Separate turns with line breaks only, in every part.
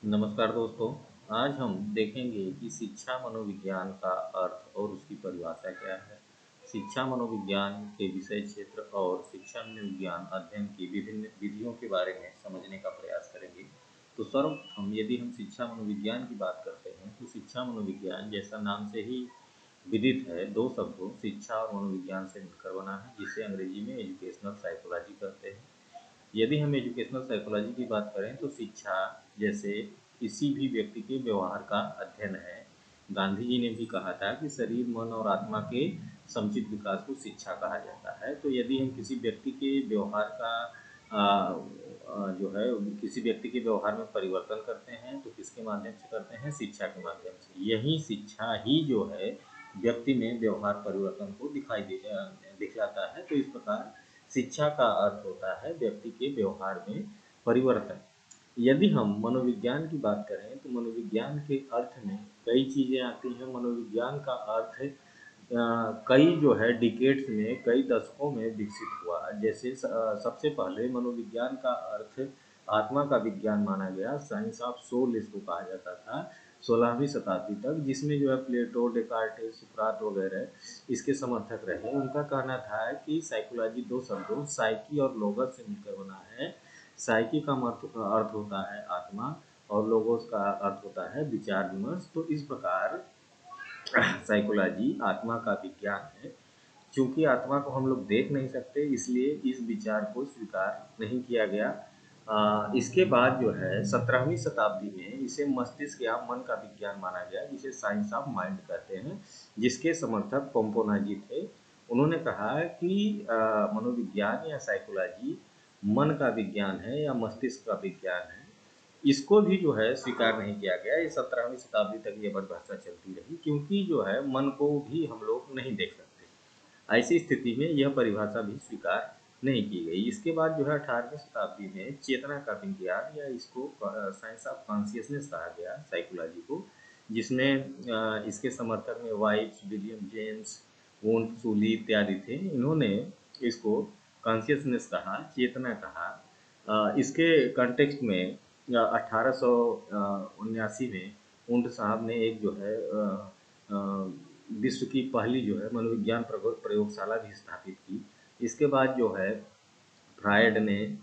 नमस्कार दोस्तों। आज हम देखेंगे कि शिक्षा मनोविज्ञान का अर्थ और उसकी परिभाषा क्या है। शिक्षा मनोविज्ञान के विषय क्षेत्र और शिक्षा मनोविज्ञान अध्ययन की विभिन्न विधियों के बारे में समझने का प्रयास करेंगे। तो सर्वप्रथम यदि हम शिक्षा मनोविज्ञान की बात करते हैं तो शिक्षा मनोविज्ञान जैसा नाम से ही विदित है, दो शब्दों शिक्षा और मनोविज्ञान से मिलकर बना है, जिसे अंग्रेजी में एजुकेशनल साइकोलॉजी कहते हैं। यदि हम एजुकेशनल साइकोलॉजी की बात करें तो शिक्षा जैसे किसी भी व्यक्ति के व्यवहार का अध्ययन है। गांधी जी ने भी कहा था कि शरीर, मन और आत्मा के समुचित विकास को शिक्षा कहा जाता है। तो यदि हम किसी व्यक्ति के व्यवहार का जो है किसी व्यक्ति के व्यवहार में परिवर्तन करते हैं तो किसके माध्यम से करते हैं? शिक्षा के माध्यम से। यही शिक्षा ही जो है व्यक्ति में व्यवहार परिवर्तन को दिखलाता है। तो इस प्रकार शिक्षा का अर्थ होता है व्यक्ति के व्यवहार में परिवर्तन। यदि हम मनोविज्ञान की बात करें तो मनोविज्ञान के अर्थ में कई चीज़ें आती हैं। मनोविज्ञान का अर्थ कई जो है डिकेड्स में, कई दशकों में विकसित हुआ। जैसे सबसे पहले मनोविज्ञान का अर्थ आत्मा का विज्ञान माना गया, साइंस ऑफ सोल इसको कहा जाता था 16वीं शताब्दी तक, जिसमें जो है प्लेटो, डेकार्टेस, सुकरात वगैरह इसके समर्थक रहे। उनका कहना था कि साइकोलॉजी दो शब्दों साइकी और लोगस से मिलकर बना है। साइकी का अर्थ होता है आत्मा और लोगोस का अर्थ होता है विचार विमर्श। तो इस प्रकार साइकोलॉजी आत्मा का विज्ञान है। चूंकि आत्मा को हम लोग देख नहीं सकते, इसलिए इस विचार को स्वीकार नहीं किया गया। इसके बाद जो है 17वीं शताब्दी में इसे मस्तिष्क या मन का विज्ञान माना गया, जिसे साइंस ऑफ माइंड कहते हैं, जिसके समर्थक पोम्पोनाजी थे। उन्होंने कहा कि मनोविज्ञान या साइकोलॉजी मन का विज्ञान है या मस्तिष्क का विज्ञान है। इसको भी जो है स्वीकार नहीं किया गया। ये 17वीं शताब्दी तक ये परिभाषा चलती रही, क्योंकि जो है मन को भी हम लोग नहीं देख सकते। ऐसी स्थिति में यह परिभाषा भी स्वीकार नहीं की गई। इसके बाद जो है 18वीं शताब्दी में चेतना का विज्ञान या इसको साइंस ऑफ कॉन्शियसनेस कहा गया साइकोलॉजी को, जिसमें इसके समर्थक में वाइट्स, विलियम जेम्स, वोंट सूली इत्यादि थे। इन्होंने इसको कॉन्शियसनेस कहा, चेतना कहा। इसके कॉन्टेक्स्ट में 1879 में ऊंट साहब ने एक जो है विश्व की पहली जो है मनोविज्ञान प्रयोगशाला भी स्थापित की। इसके बाद जो है फ्रायड ने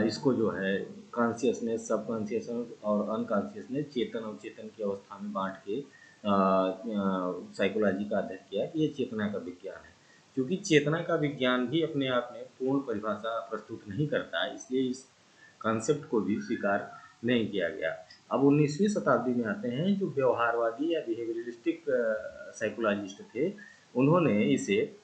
इसको जो है कॉन्शियसनेस, सबकॉन्शियसनेस और अनकॉन्शियसनेस, चेतन और चेतन की अवस्था में बांट के साइकोलॉजी का अध्ययन किया कि ये चेतना का विज्ञान है। क्योंकि चेतना का विज्ञान भी अपने आप में पूर्ण परिभाषा प्रस्तुत नहीं करता, इसलिए इस कॉन्सेप्ट को भी स्वीकार नहीं किया गया। अब 19वीं शताब्दी में आते हैं जो व्यवहारवादी या बिहेवियरिस्टिक साइकोलॉजिस्ट थे। उन्होंने इसे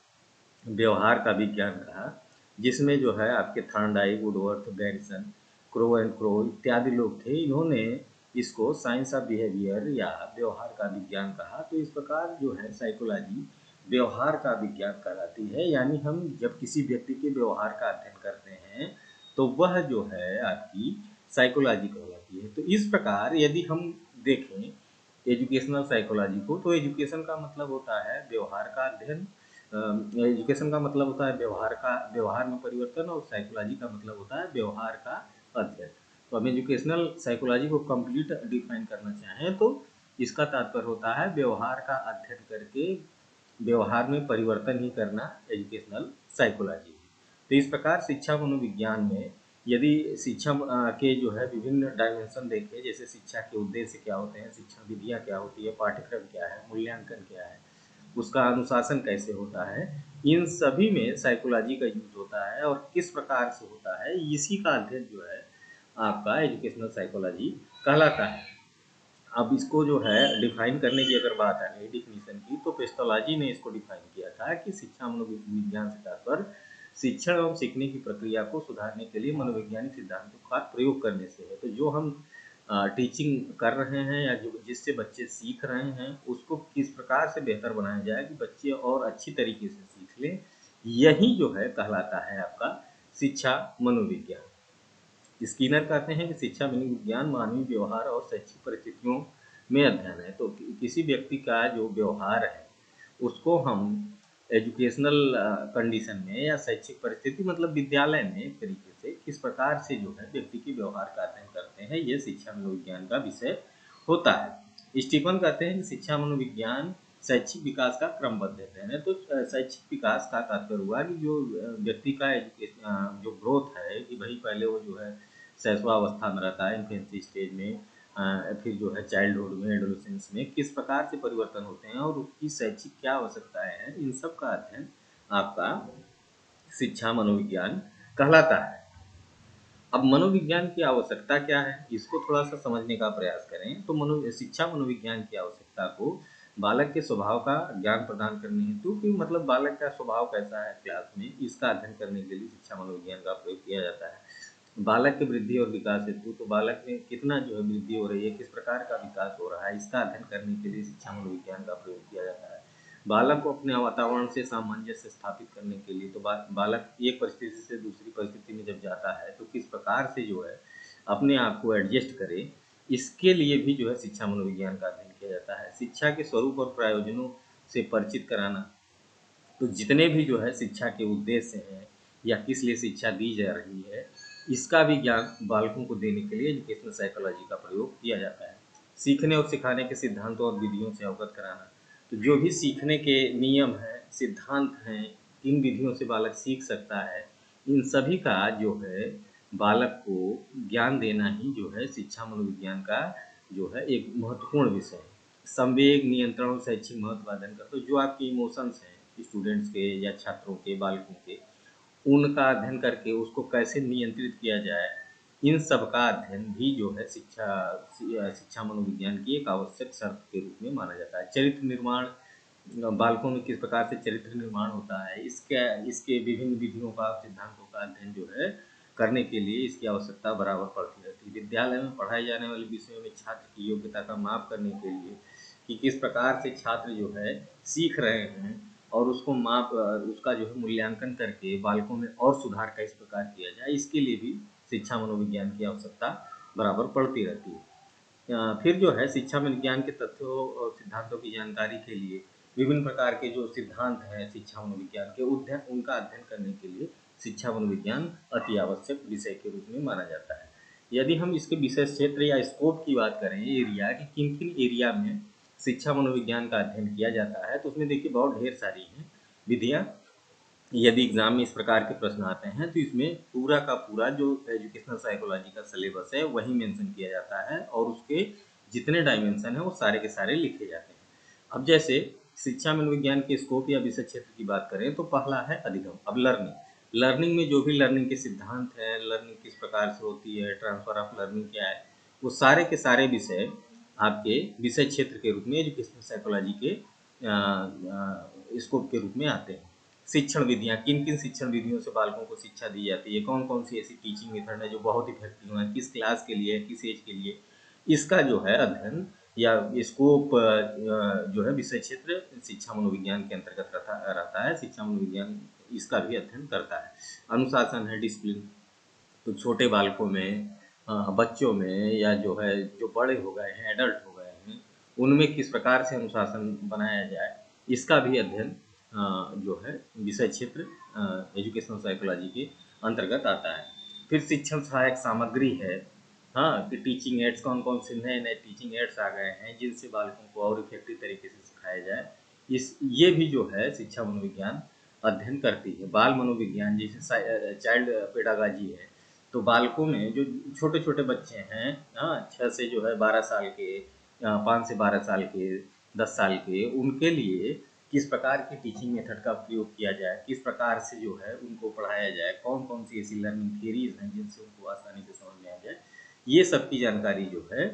व्यवहार का विज्ञान कहा, जिसमें जो है आपके Thorndike, Woodworth, garrison, crow and crow इत्यादि लोग थे। इन्होंने इसको साइंस ऑफ बिहेवियर या व्यवहार का विज्ञान कहा। तो इस प्रकार जो है साइकोलॉजी व्यवहार का विज्ञान कहलाती है। यानी हम जब किसी व्यक्ति के व्यवहार का अध्ययन करते हैं तो वह जो है आपकी साइकोलॉजी कहलाती है। तो इस प्रकार यदि हम देखें एजुकेशनल साइकोलॉजी को, तो एजुकेशन का मतलब होता है व्यवहार का अध्ययन, एजुकेशन का मतलब होता है व्यवहार में परिवर्तन, और साइकोलॉजी का मतलब होता है व्यवहार का अध्ययन। तो हम एजुकेशनल साइकोलॉजी को कंप्लीट डिफाइन करना चाहें तो इसका तात्पर्य होता है व्यवहार का अध्ययन करके व्यवहार में परिवर्तन ही करना एजुकेशनल साइकोलॉजी है। तो इस प्रकार शिक्षा मनोविज्ञान में यदि शिक्षा के जो है विभिन्न डायमेंशन देखें, जैसे शिक्षा के उद्देश्य क्या होते हैं, शिक्षा विधियाँ क्या होती है, पाठ्यक्रम क्या है, मूल्यांकन क्या है, उसका अनुशासन कैसे होता है, इन सभी में साइकोलॉजी का यूज होता है। और किस प्रकार से होता है, इसी का अध्ययन जो है आपका एजुकेशनल साइकोलॉजी कहलाता है। अब इसको जो है डिफाइन करने की अगर बात आ गई डिफिनीशन की, तो पेस्टोलॉजी ने इसको डिफाइन किया था कि शिक्षा मनोविज्ञान से तात्पर्य शिक्षण एवं सीखने की प्रक्रिया को सुधारने के लिए मनोवैज्ञानिक सिद्धांतों का प्रयोग करने से है। तो जो हम टीचिंग कर रहे हैं या जो जिससे बच्चे सीख रहे हैं, उसको किस प्रकार से बेहतर बनाया जाए कि बच्चे और अच्छी तरीके से सीख लें, यही जो है कहलाता है आपका शिक्षा मनोविज्ञान। स्किनर कहते हैं कि शिक्षा मनोविज्ञान मानवीय व्यवहार और शैक्षिक परिस्थितियों में अध्ययन है। तो किसी व्यक्ति का जो व्यवहार है उसको हम एजुकेशनल कंडीशन में या शैक्षिक परिस्थिति मतलब विद्यालय में एक तरीके से किस प्रकार से जो है व्यक्ति के व्यवहार का अध्ययन करते हैं, ये शिक्षा मनोविज्ञान का विषय होता है। स्टीफन कहते हैं कि शिक्षा मनोविज्ञान शैक्षिक विकास का क्रमबद्ध अध्ययन है। तो शैक्षिक विकास का तात्पर्य हुआ कि जो व्यक्ति का जो ग्रोथ है कि भाई पहले वो जो है शैशवावस्था में रहता है, इन्फेंसी स्टेज में, फिर जो है चाइल्डहुड में, एडोलेसेंस में किस प्रकार से परिवर्तन होते हैं और उसकी शैक्षिक क्या आवश्यकताएं हैं, इन सब का अध्ययन आपका शिक्षा मनोविज्ञान कहलाता है। अब मनोविज्ञान की आवश्यकता क्या है, इसको थोड़ा सा समझने का प्रयास करें। तो शिक्षा मनोविज्ञान की आवश्यकता को बालक के स्वभाव का ज्ञान प्रदान करने हेतु कि मतलब बालक का स्वभाव कैसा है क्लास में, इसका अध्ययन करने के लिए शिक्षा मनोविज्ञान का प्रयोग किया जाता है। बालक की वृद्धि और विकास हेतु, तो बालक में कितना जो है वृद्धि हो रही है, किस प्रकार का विकास हो रहा है, इसका अध्ययन करने के लिए शिक्षा मनोविज्ञान का प्रयोग किया जाता है। बालक को अपने वातावरण से सामंजस्य स्थापित करने के लिए, तो बालक एक परिस्थिति से दूसरी परिस्थिति में जब जाता है तो किस प्रकार से जो है अपने आप को एडजस्ट करे, इसके लिए भी जो है शिक्षा मनोविज्ञान का अध्ययन किया जाता है। शिक्षा के स्वरूप और प्रयोजनों से परिचित कराना, तो जितने भी जो है शिक्षा के उद्देश्य हैं या किस लिए शिक्षा दी जा रही है, इसका भी ज्ञान बालकों को देने के लिए एजुकेशनल साइकोलॉजी का प्रयोग किया जाता है। सीखने और सिखाने के सिद्धांतों और विधियों से अवगत कराना, तो जो भी सीखने के नियम हैं, सिद्धांत हैं, किन विधियों से बालक सीख सकता है, इन सभी का जो है बालक को ज्ञान देना ही जो है शिक्षा मनोविज्ञान का जो है एक महत्वपूर्ण विषय है। संवेग नियंत्रण और शैक्षिक महत्व अध्ययन कर, तो जो आपके इमोशंस हैं स्टूडेंट्स के या छात्रों के, बालकों के, उनका अध्ययन करके उसको कैसे नियंत्रित किया जाए, इन सब का अध्ययन भी जो है शिक्षा मनोविज्ञान की एक आवश्यक शर्त के रूप में माना जाता है। चरित्र निर्माण, बालकों में किस प्रकार से चरित्र निर्माण होता है, इसके विभिन्न विधियों का, सिद्धांतों का अध्ययन जो है करने के लिए इसकी आवश्यकता बराबर पड़ती रहती है। विद्यालय में पढ़ाए जाने वाले विषयों में छात्र की योग्यता का माप करने के लिए कि किस प्रकार से छात्र जो है सीख रहे हैं, और उसको उसका जो है मूल्यांकन करके बालकों में और सुधार किस प्रकार किया जाए, इसके लिए भी शिक्षा मनोविज्ञान की आवश्यकता बराबर पड़ती रहती है। फिर जो है शिक्षा विज्ञान के तथ्यों और सिद्धांतों की जानकारी के लिए विभिन्न प्रकार के जो सिद्धांत हैं शिक्षा मनोविज्ञान के, उनका अध्ययन करने के लिए शिक्षा मनोविज्ञान अति आवश्यक विषय के रूप में माना जाता है। यदि हम इसके विषय क्षेत्र या स्कोप की बात करें, एरिया कि किन किन एरिया में शिक्षा मनोविज्ञान का अध्ययन किया जाता है, तो उसमें देखिए बहुत ढेर सारी हैं विधियाँ। यदि एग्जाम में इस प्रकार के प्रश्न आते हैं तो इसमें पूरा का पूरा जो एजुकेशनल साइकोलॉजी का सिलेबस है वही मेंशन किया जाता है, और उसके जितने डायमेंशन हैं वो सारे के सारे लिखे जाते हैं। अब जैसे शिक्षा मनोविज्ञान के स्कोप या विषय क्षेत्र की बात करें तो पहला है अधिगम। अब लर्निंग में जो भी लर्निंग के सिद्धांत हैं, लर्निंग किस प्रकार से होती है, ट्रांसफर ऑफ लर्निंग क्या है, वो सारे के सारे विषय आपके विषय क्षेत्र के रूप में एजुकेशनल साइकोलॉजी के स्कोप के रूप में आते हैं। शिक्षण विधियाँ, किन किन शिक्षण विधियों से बालकों को शिक्षा दी जाती है, कौन कौन सी ऐसी टीचिंग मेथड है जो बहुत इफेक्टिव है, किस क्लास के लिए, किस एज के लिए, इसका जो है अध्ययन या स्कोप जो है विषय क्षेत्र शिक्षा मनोविज्ञान के अंतर्गत रहता है। शिक्षा मनोविज्ञान इसका भी अध्ययन करता है। अनुशासन है, डिसिप्लिन, तो छोटे बालकों में, बच्चों में, या जो है जो बड़े हो गए हैं, एडल्ट हो गए हैं, उनमें किस प्रकार से अनुशासन बनाया जाए, इसका भी अध्ययन जो है विषय क्षेत्र एजुकेशनल साइकोलॉजी के अंतर्गत आता है। फिर शिक्षण सहायक सामग्री है, हाँ, कि टीचिंग एड्स, कौन कौन से नए नए टीचिंग एड्स आ गए हैं जिनसे बालकों को और इफेक्टिव तरीके से सिखाया जाए, ये भी जो है शिक्षा मनोविज्ञान अध्ययन करती है। बाल मनोविज्ञान जैसे चाइल्ड पेडागाजी है, तो बालकों में जो छोटे छोटे बच्चे हैं, हाँ, 6 से जो है 12 साल के, 5 से 12 साल के, 10 साल के, उनके लिए किस प्रकार की टीचिंग मेथड का प्रयोग किया जाए, किस प्रकार से जो है उनको पढ़ाया जाए, कौन कौन सी ऐसी लर्निंग थियरीज हैं जिनसे उनको आसानी से समझ में आ जाए, ये सब की जानकारी जो है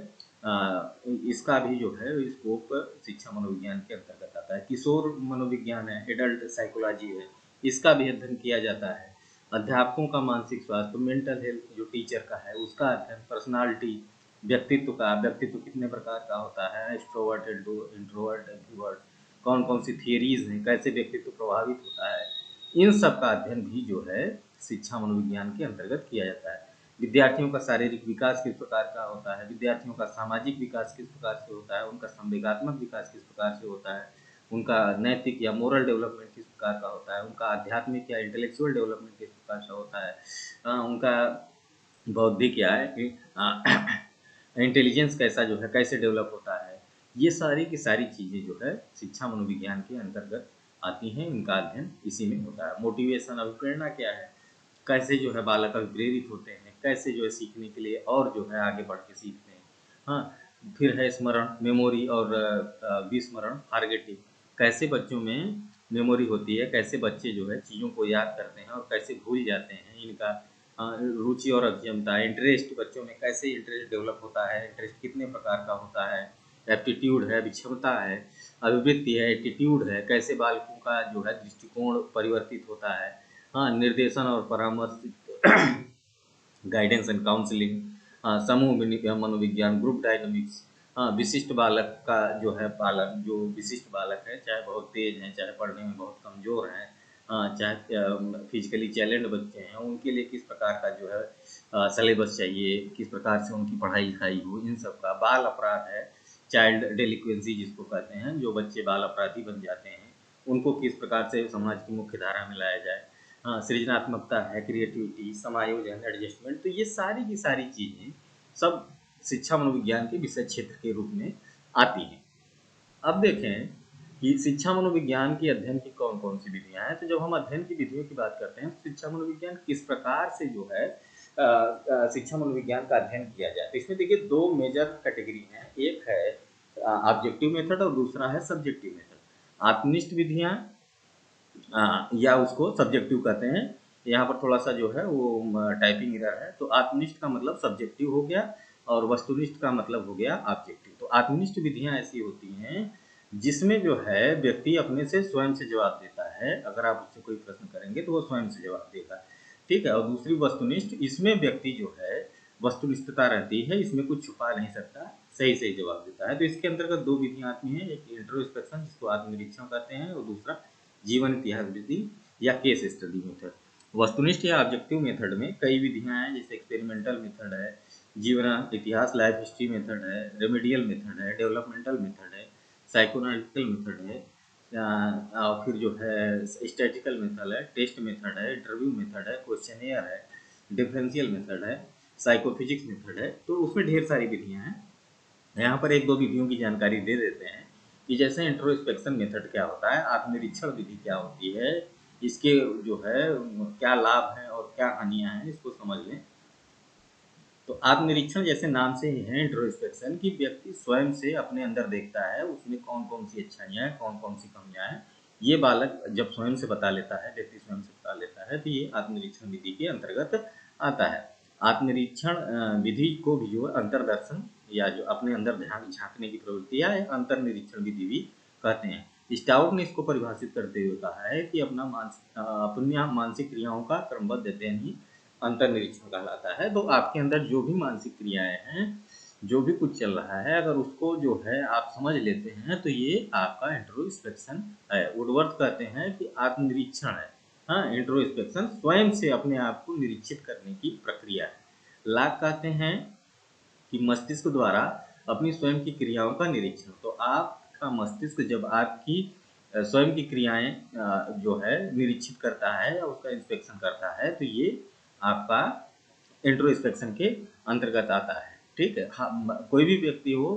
इसका भी जो है स्कोप शिक्षा मनोविज्ञान के अंतर्गत आता है। किशोर मनोविज्ञान है, एडल्ट साइकोलॉजी है, इसका भी अध्ययन किया जाता है। अध्यापकों का मानसिक स्वास्थ्य, मेंटल हेल्थ जो टीचर का है उसका अध्ययन, पर्सनालिटी, व्यक्तित्व कितने प्रकार का होता है, एक्सट्रोवर्ट, इंट्रोवर्ट, एम्बिवर्ट, कौन कौन सी थियरीज हैं, कैसे व्यक्तित्व प्रभावित होता है, इन सब का अध्ययन भी जो है शिक्षा मनोविज्ञान के अंतर्गत किया जाता है। विद्यार्थियों का शारीरिक विकास किस प्रकार का होता है, विद्यार्थियों का सामाजिक विकास किस प्रकार से होता है, उनका संवेगात्मक विकास किस प्रकार से होता है, उनका नैतिक या मोरल डेवलपमेंट किस प्रकार का होता है, उनका आध्यात्मिक या इंटेलेक्चुअल डेवलपमेंट किस प्रकार का होता है, उनका बौद्धिक क्या है कि इंटेलिजेंस कैसा जो है कैसे डेवलप होता है। ये सारी की सारी चीज़ें जो है शिक्षा मनोविज्ञान के अंतर्गत आती हैं, इनका अध्ययन इसी में होता है। मोटिवेशन अभिप्रेरणा क्या है, कैसे जो है बालक अभिप्रेरित होते हैं, कैसे जो है सीखने के लिए और जो है आगे बढ़ के सीखते हैं। हाँ, फिर है स्मरण, मेमोरी और विस्मरण, फॉरगेटिंग, कैसे बच्चों में मेमोरी होती है, कैसे बच्चे जो है चीज़ों को याद करते हैं और कैसे भूल जाते हैं। इनका रुचि और अभियंता, इंटरेस्ट, बच्चों में कैसे इंटरेस्ट डेवलप होता है, इंटरेस्ट कितने प्रकार का होता है, एप्टीट्यूड है, क्षमता है, अभिवृत्ति है, एटीट्यूड है, कैसे बालकों का जो है दृष्टिकोण परिवर्तित होता है। हाँ, निर्देशन और परामर्श, गाइडेंस एंड काउंसलिंग, समूह मनोविज्ञान, ग्रुप डायनामिक्स, हाँ, विशिष्ट बालक का जो है पालन, जो विशिष्ट बालक है, चाहे बहुत तेज हैं, चाहे पढ़ने में बहुत कमज़ोर हैं, हाँ, चाहे फिजिकली चैलेंज बच्चे हैं, उनके लिए किस प्रकार का जो है सिलेबस चाहिए, किस प्रकार से उनकी पढ़ाई लिखाई हो, इन सब का। बाल अपराध है, चाइल्ड डेलिक्वेंसी जिसको कहते हैं, जो बच्चे बाल अपराधी बन जाते हैं, उनको किस प्रकार से समाज की मुख्य धारा में लाया जाए। हाँ, सृजनात्मकता है, क्रिएटिविटी, समायोजन, एडजस्टमेंट, तो ये सारी की सारी चीज़ें सब शिक्षा मनोविज्ञान के विषय क्षेत्र के रूप में आती हैं। अब देखें कि शिक्षा मनोविज्ञान के अध्ययन की कौन कौन सी विधियां हैं। तो जब हम अध्ययन की विधियों की बात करते हैं तो शिक्षा मनोविज्ञान किस प्रकार से जो है शिक्षा मनोविज्ञान का अध्ययन किया जाए, तो इसमें देखिए दो मेजर कैटेगरी हैं। एक है ऑब्जेक्टिव मेथड और दूसरा है सब्जेक्टिव मेथड। आत्मनिष्ठ विधियां या उसको सब्जेक्टिव कहते हैं। यहाँ पर थोड़ा सा जो है वो टाइपिंग एरर है। तो आत्मनिष्ठ का मतलब सब्जेक्टिव हो गया और वस्तुनिष्ठ का मतलब हो गया ऑब्जेक्टिव। तो आत्मनिष्ठ विधियां ऐसी होती हैं जिसमें जो है व्यक्ति अपने से स्वयं से जवाब देता है। अगर आप उससे कोई प्रश्न करेंगे तो वो स्वयं से जवाब देगा, ठीक है। और दूसरी वस्तुनिष्ठ, इसमें व्यक्ति जो है वस्तुनिष्ठता रहती है, इसमें कुछ छुपा नहीं सकता, सही सही जवाब देता है। तो इसके अंतर्गत दो विधियां आती हैं, एक इंट्रोस्पेक्शन जिसको आत्मनिरीक्षण कहते हैं और दूसरा जीवन इतिहास विधि या केस स्टडी मेथड। वस्तुनिष्ठ या ऑब्जेक्टिव मेथड में कई विधियां हैं, जैसे एक्सपेरिमेंटल मेथड है, जीवन इतिहास लाइफ हिस्ट्री मेथड है, रेमेडियल मेथड है, डेवलपमेंटल मेथड है, साइकोनालिटिकल मेथड है, और फिर जो है स्टैटिकल मेथड है, टेस्ट मेथड है, इंटरव्यू मेथड है, क्वेश्चनियर है, डिफरेंशियल मेथड है, साइकोफिजिक्स मेथड है। तो उसमें ढेर सारी विधियां हैं। यहाँ पर एक दो विधियों की जानकारी दे देते हैं कि जैसे इंट्रोस्पेक्शन मेथड क्या होता है, आत्मनिरीक्षण विधि क्या होती है, इसके जो है क्या लाभ हैं और क्या हानियां हैं, इसको समझ लें। तो आत्मनिरीक्षण जैसे नाम से ही है इंट्रोस्पेक्शन, कि व्यक्ति स्वयं से अपने अंदर देखता है उसमें कौन कौन सी अच्छाइयाँ हैं, कौन कौन सी कमियाँ हैं। ये बालक जब स्वयं से बता लेता है, व्यक्ति स्वयं से बता लेता है, तो ये आत्मनिरीक्षण विधि के अंतर्गत आता है। आत्मनिरीक्षण विधि को भी जो अंतर्दर्शन या जो अपने अंदर ध्यान झांकने की प्रवृत्ति या अंतर्निरीक्षण विधि भी कहते हैं। स्टाउट ने इसको परिभाषित करते हुए कहा है कि अपनी मानसिक क्रियाओं का क्रमबद्ध अध्ययन ही अंतर्निरीक्षण कहलाता है। तो आपके अंदर जो भी मानसिक क्रियाएं हैं, जो भी कुछ चल रहा है, अगर उसको जो है आप समझ लेते हैं तो ये आपका इंट्रोस्पेक्शन है। वुडवर्थ कहते हैं कि आत्मनिरीक्षण है। हाँ, इंट्रोस्पेक्शन स्वयं से अपने आप को निरीक्षित करने की प्रक्रिया है। लाक कहते हैं कि मस्तिष्क द्वारा अपनी स्वयं की क्रियाओं का निरीक्षण। तो आपका मस्तिष्क जब आपकी स्वयं की क्रियाएं जो है निरीक्षित करता है या उसका इंस्पेक्शन करता है, तो ये आपका इंट्रोस्पेक्शन के अंतर्गत आता है, ठीक है। हाँ, कोई भी व्यक्ति हो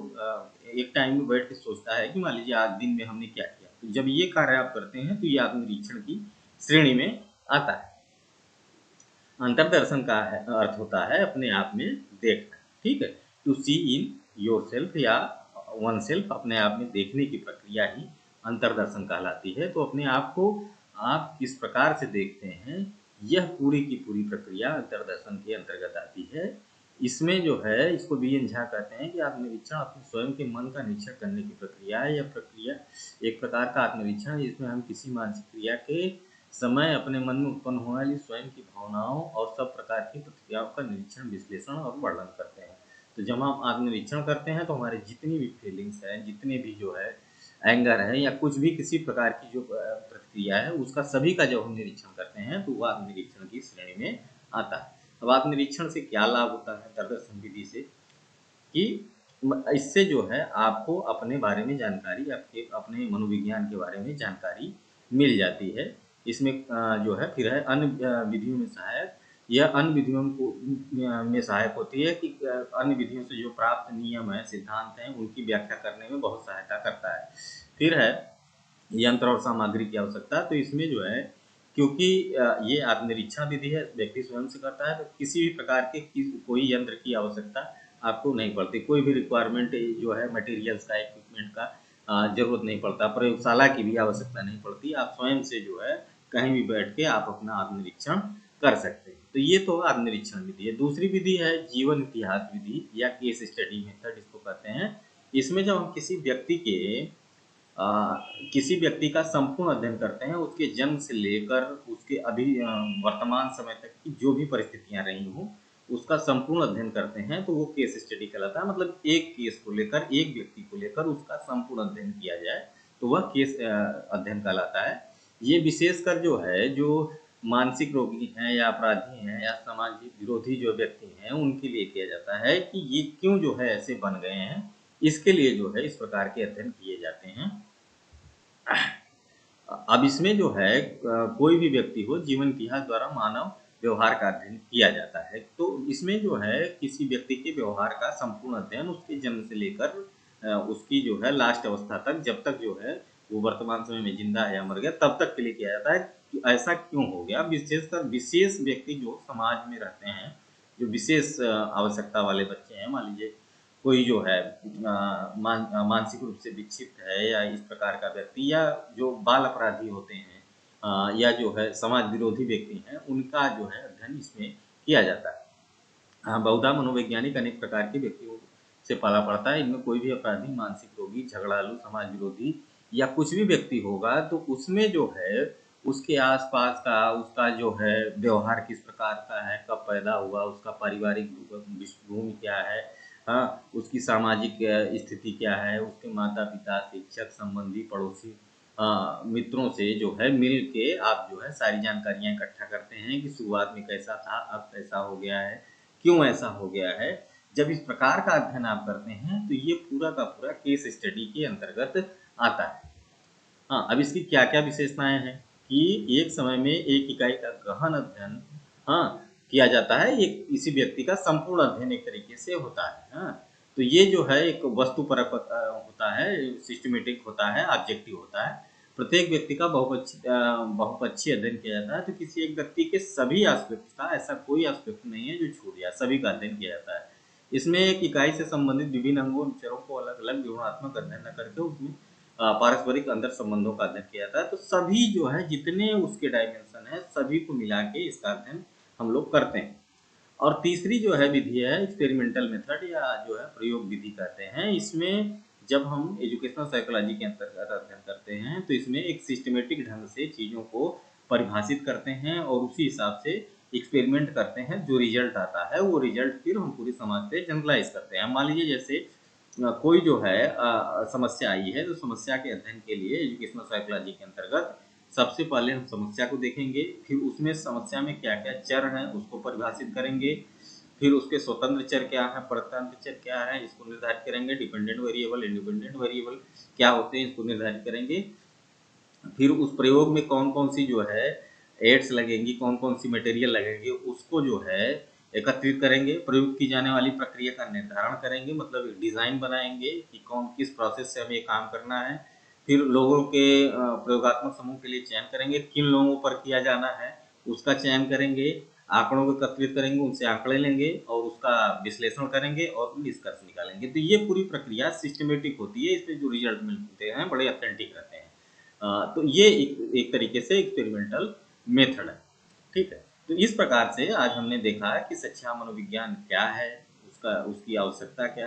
एक टाइम में बैठ के सोचता है कि मान लीजिए आज दिन में हमने क्या किया, तो जब ये कार्य आप करते हैं तो ये आत्मनिरीक्षण की श्रेणी में आता है। अंतर्दर्शन का अर्थ होता है अपने आप में देखना, ठीक है। To see in yourself या वन सेल्फ, अपने आप में देखने की प्रक्रिया ही अंतर्दर्शन कहलाती है। तो अपने आप को आप किस प्रकार से देखते हैं, यह पूरी की पूरी प्रक्रिया अंतर्दर्शन के अंतर्गत आती है। इसमें जो है इसको बी एन झा कहते हैं कि आत्मनिरीक्षण अपने स्वयं के मन का निरीक्षण करने की प्रक्रिया है। यह प्रक्रिया एक प्रकार का आत्मनिरीक्षण है जिसमें हम किसी मानसिक क्रिया के समय अपने मन में उत्पन्न होने वाली स्वयं की भावनाओं और सब प्रकार की प्रतिक्रियाओं का निरीक्षण, विश्लेषण और वर्णन करते हैं। तो जब हम आत्मनिरीक्षण करते हैं तो हमारी जितनी भी फीलिंग्स हैं, जितने भी जो है एंगर है या कुछ भी किसी प्रकार की जो प्रतिक्रिया है, उसका सभी का जब हम निरीक्षण करते हैं तो वह आत्मनिरीक्षण की श्रेणी में आता है। अब आत्मनिरीक्षण से क्या लाभ होता है अंतर्दर्शन विधि से, कि इससे जो है आपको अपने बारे में जानकारी, आपके अपने मनोविज्ञान के बारे में जानकारी मिल जाती है। इसमें जो है फिर है अन्य विधियों में सहायक, यह अन्य विधियों को में सहायक होती है कि अन्य विधियों से जो प्राप्त नियम है, सिद्धांत हैं, उनकी व्याख्या करने में बहुत सहायता करता है। फिर है यंत्र और सामग्री की आवश्यकता। तो इसमें जो है, क्योंकि ये आत्मनिरीक्षण विधि है, व्यक्ति स्वयं से करता है, तो किसी भी प्रकार के कोई यंत्र की आवश्यकता आपको नहीं पड़ती, कोई भी रिक्वायरमेंट जो है मटेरियल्स का, इक्विपमेंट का जरूरत नहीं पड़ता, प्रयोगशाला की भी आवश्यकता नहीं पड़ती। आप स्वयं से जो है कहीं भी बैठ के आप अपना आत्मनिरीक्षण कर सकते हैं। तो ये तो आत्मनिरीक्षण विधि है। दूसरी विधि है जीवन इतिहास विधि या केस स्टडी मेथड इसको कहते हैं। इसमें जब हम अ, किसी व्यक्ति का संपूर्ण अध्ययन करते हैं, उसके जन्म से लेकर उसके अभी वर्तमान समय तक की जो भी परिस्थितियां रही हों, उसका संपूर्ण अध्ययन करते हैं, तो वो केस स्टडी कहलाता है। मतलब एक केस को लेकर, एक व्यक्ति को लेकर उसका संपूर्ण अध्ययन किया जाए, तो वह केस अध्ययन कहलाता है। ये विशेषकर जो है, जो मानसिक रोगी हैं या अपराधी हैं या समाज विरोधी जो व्यक्ति हैं, उनके लिए किया जाता है कि ये क्यों जो है ऐसे बन गए हैं, इसके लिए जो है इस प्रकार के अध्ययन किए जाते हैं। अब इसमें जो है कोई भी व्यक्ति हो, जीवन इतिहास द्वारा मानव व्यवहार का अध्ययन किया जाता है। तो इसमें जो है किसी व्यक्ति के व्यवहार का संपूर्ण अध्ययन उसके जन्म से लेकर उसकी जो है लास्ट अवस्था तक, जब तक जो है वो वर्तमान समय में जिंदा है या मर गया, तब तक के लिए किया जाता है कि ऐसा क्यों हो गया। विशेषकर विशेष व्यक्ति जो समाज में रहते हैं, जो विशेष आवश्यकता वाले बच्चे हैं, मान लीजिए कोई जो है मानसिक रूप से विक्षिप्त है या इस प्रकार का व्यक्ति, या जो बाल अपराधी होते हैं, या जो है समाज विरोधी व्यक्ति हैं, उनका जो है अध्ययन इसमें किया जाता है। हाँ, बहुधा मनोवैज्ञानिक अनेक प्रकार के व्यक्तियों से पाला पड़ता है। इनमें कोई भी अपराधी, मानसिक रोगी, झगड़ालू, समाज विरोधी या कुछ भी व्यक्ति होगा, तो उसमें जो है उसके आसपास का उसका जो है व्यवहार किस प्रकार का है, कब पैदा हुआ, उसका पारिवारिक पृष्ठभूमि क्या है, हाँ, उसकी सामाजिक स्थिति क्या है, उसके माता पिता, शिक्षक, संबंधी, पड़ोसी, मित्रों से जो है मिल के आप जो है सारी जानकारियां इकट्ठा करते हैं कि शुरुआत में कैसा था, अब कैसा हो गया है, क्यों ऐसा हो गया है। जब इस प्रकार का अध्ययन आप करते हैं, तो ये पूरा का पूरा केस स्टडी के अंतर्गत आता है। हाँ, अब इसकी क्या क्या विशेषताएं हैं कि एक समय में एक इकाई का गहन अध्ययन, हाँ, किया जाता है। एक इसी व्यक्ति का संपूर्ण अध्ययन एक तरीके से होता है। हाँ, तो ये जो है एक वस्तुपरक होता है, सिस्टमेटिक होता है, ऑब्जेक्टिव होता है। प्रत्येक व्यक्ति का बहुपक्षीय अध्ययन किया जाता है। तो किसी एक व्यक्ति के सभी एस्पेक्ट का, ऐसा कोई एस्पेक्ट नहीं है जो छूट गया, सभी का अध्ययन किया जाता है। इसमें एक इकाई से संबंधित विभिन्न अंगों और विचारों को अलग अलग विवरणात्मक अध्ययन न करके उसमें पारस्परिक अंतर संबंधों का अध्ययन किया जाता है। तो सभी जो है जितने उसके डायमेंशन है, सभी को मिला के इसका अध्ययन हम लोग करते हैं। और तीसरी जो है विधि है एक्सपेरिमेंटल मेथड या जो है प्रयोग विधि कहते हैं। इसमें जब हम एजुकेशनल साइकोलॉजी के अंतर्गत अध्ययन करते हैं, तो इसमें एक सिस्टमेटिक ढंग से चीज़ों को परिभाषित करते हैं और उसी हिसाब से एक्सपेरिमेंट करते हैं। जो रिजल्ट आता है वो रिजल्ट फिर हम पूरी समाज पे जनरलाइज करते हैं। मान लीजिए जैसे कोई जो है समस्या आई है, तो समस्या के अध्ययन के लिए एजुकेशनल साइकोलॉजी के अंतर्गत सबसे पहले हम समस्या को देखेंगे, फिर उसमें समस्या में क्या क्या चर हैं उसको परिभाषित करेंगे, फिर उसके स्वतंत्र चर क्या है, परतंत्र चर क्या है, इसको निर्धारित करेंगे, डिपेंडेंट वेरिएबल, इंडिपेंडेंट वेरिएबल क्या होते हैं, इसको निर्धारित करेंगे। फिर उस प्रयोग में कौन कौन सी जो है एड्स लगेंगी, कौन कौन सी मटेरियल लगेंगे, उसको जो है एकत्रित करेंगे। प्रयोग की जाने वाली प्रक्रिया का निर्धारण करेंगे, मतलब डिजाइन बनाएंगे कि कौन किस प्रोसेस से हमें ये काम करना है। फिर लोगों के प्रयोगात्मक समूह के लिए चयन करेंगे, किन लोगों पर किया जाना है उसका चयन करेंगे, आंकड़ों को एकत्रित करेंगे, उनसे आंकड़े लेंगे और उसका विश्लेषण करेंगे और निष्कर्ष निकालेंगे। तो ये पूरी प्रक्रिया सिस्टमेटिक होती है। इसमें जो रिजल्ट मिलते हैं बड़े ऑथेंटिक रहते हैं। तो ये एक तरीके से एक्सपेरिमेंटल मेथड है। ठीक है। तो इस प्रकार से आज हमने देखा कि शिक्षा मनोविज्ञान क्या है, उसका उसकी आवश्यकता क्या